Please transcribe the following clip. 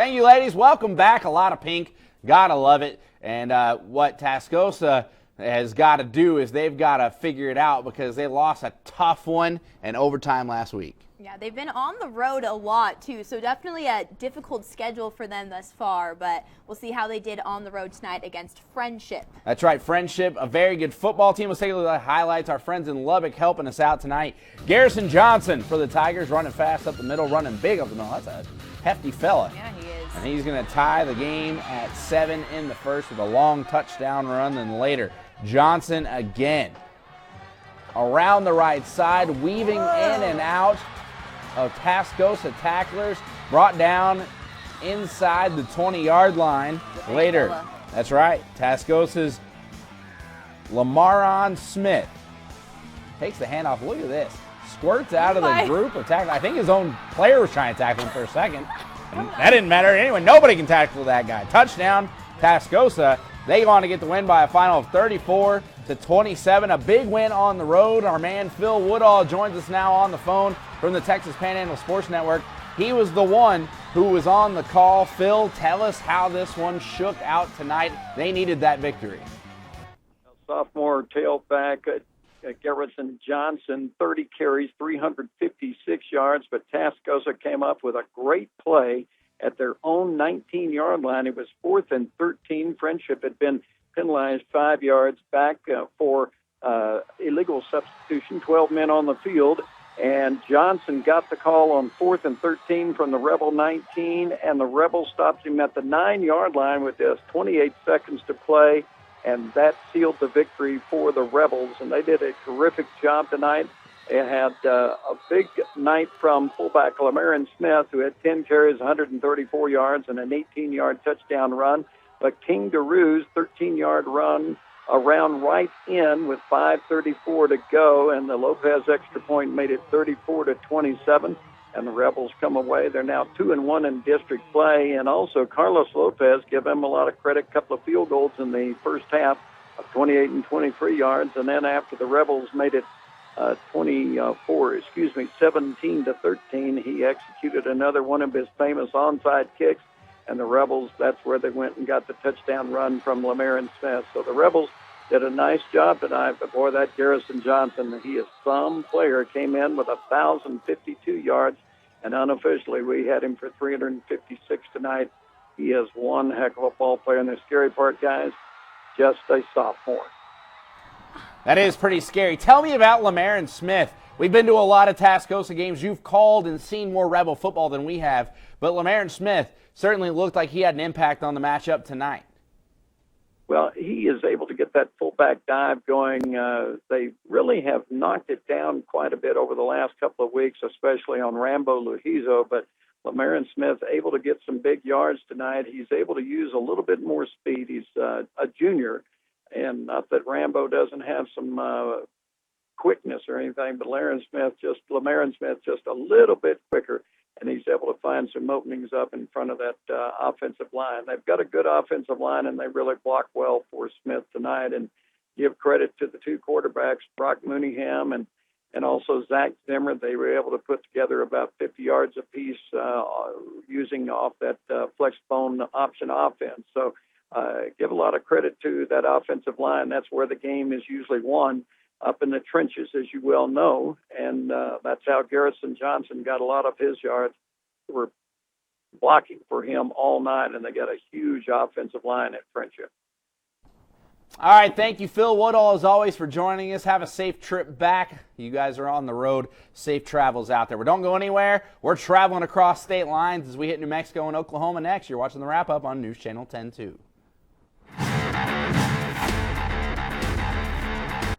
Thank you, ladies. Welcome back. A lot of pink. Gotta love it. And what Tascosa has got to do is they've got to figure it out because they lost a tough one in overtime last week. Yeah, they've been on the road a lot, too, so definitely a difficult schedule for them thus far, but we'll see how they did on the road tonight against Frenship. That's right, Frenship, a very good football team. Let's take a look at the highlights. Our friends in Lubbock helping us out tonight. Garrison Johnson for the Tigers, running fast up the middle, running big up the middle. That's a hefty fella. Yeah, he is. And he's going to tie the game at 7 in the first with a long touchdown run. Then later, Johnson again around the right side, weaving in and out of Tascosa tacklers, brought down inside the 20-yard line. Later, that's right, Tascosa's Lamaron Smith takes the handoff. Look at this. Squirts out of the group of tacklers. I think his own player was trying to tackle him for a second. And that didn't matter anyway. Nobody can tackle that guy. Touchdown, Tascosa. They go on to get the win by a final of 34-27. A big win on the road. Our man Phil Woodall joins us now on the phone from the Texas Panhandle Sports Network. He was the one who was on the call. Phil, tell us how this one shook out tonight. They needed that victory. Sophomore tailback Garrison Johnson, 30 carries, 356 yards, but Tascosa came up with a great play at their own 19-yard line. It was 4th and 13. Frenship had been penalized 5 yards back for illegal substitution, 12 men on the field, and Johnson got the call on 4th and 13 from the Rebel 19, and the Rebel stopped him at the 9-yard line with just 28 seconds to play, and that sealed the victory for the Rebels, and they did a terrific job tonight. They had a big night from fullback Lamaron Smith, who had 10 carries, 134 yards, and an 18-yard touchdown run. But King DeRue's 13-yard run around right in with 5:34 to go, and the Lopez extra point made it 34-27. And the Rebels come away. They're now 2-1 in district play. And also Carlos Lopez, give him a lot of credit, a couple of field goals in the first half of 28 and 23 yards. And then after the Rebels made it 17-13, he executed another one of his famous onside kicks. And the Rebels, that's where they went and got the touchdown run from Lamaron Smith. So the Rebels did a nice job tonight, but boy, that Garrison Johnson, he is some player, came in with 1,052 yards, and unofficially we had him for 356 tonight. He is one heck of a ball player, and the scary part, guys, just a sophomore. That is pretty scary. Tell me about Lamaron Smith. We've been to a lot of Tascosa games. You've called and seen more Rebel football than we have, but Lamaron Smith certainly looked like he had an impact on the matchup tonight. Well, he is able to get that fullback dive going. They really have knocked it down quite a bit over the last couple of weeks, especially on Rambo Lujizo, but Lamaron Smith able to get some big yards tonight. He's able to use a little bit more speed. He's a junior, and not that Rambo doesn't have some quickness or anything, but Lamaron Smith just a little bit quicker, and he's able to find some openings up in front of that offensive line. They've got a good offensive line, and they really block well for Smith tonight. And give credit to the two quarterbacks, Brock Mooneyham and also Zach Zimmer. They were able to put together about 50 yards apiece using off that flexbone option offense. So give a lot of credit to that offensive line. That's where the game is usually won, up in the trenches, as you well know, and that's how Garrison Johnson got a lot of his yards. They were blocking for him all night, and they got a huge offensive line at Frenship. All right, thank you, Phil Woodall, as always, for joining us. Have a safe trip back. You guys are on the road. Safe travels out there. But don't go anywhere. We're traveling across state lines as we hit New Mexico and Oklahoma next. You're watching the wrap-up on News Channel 10-2.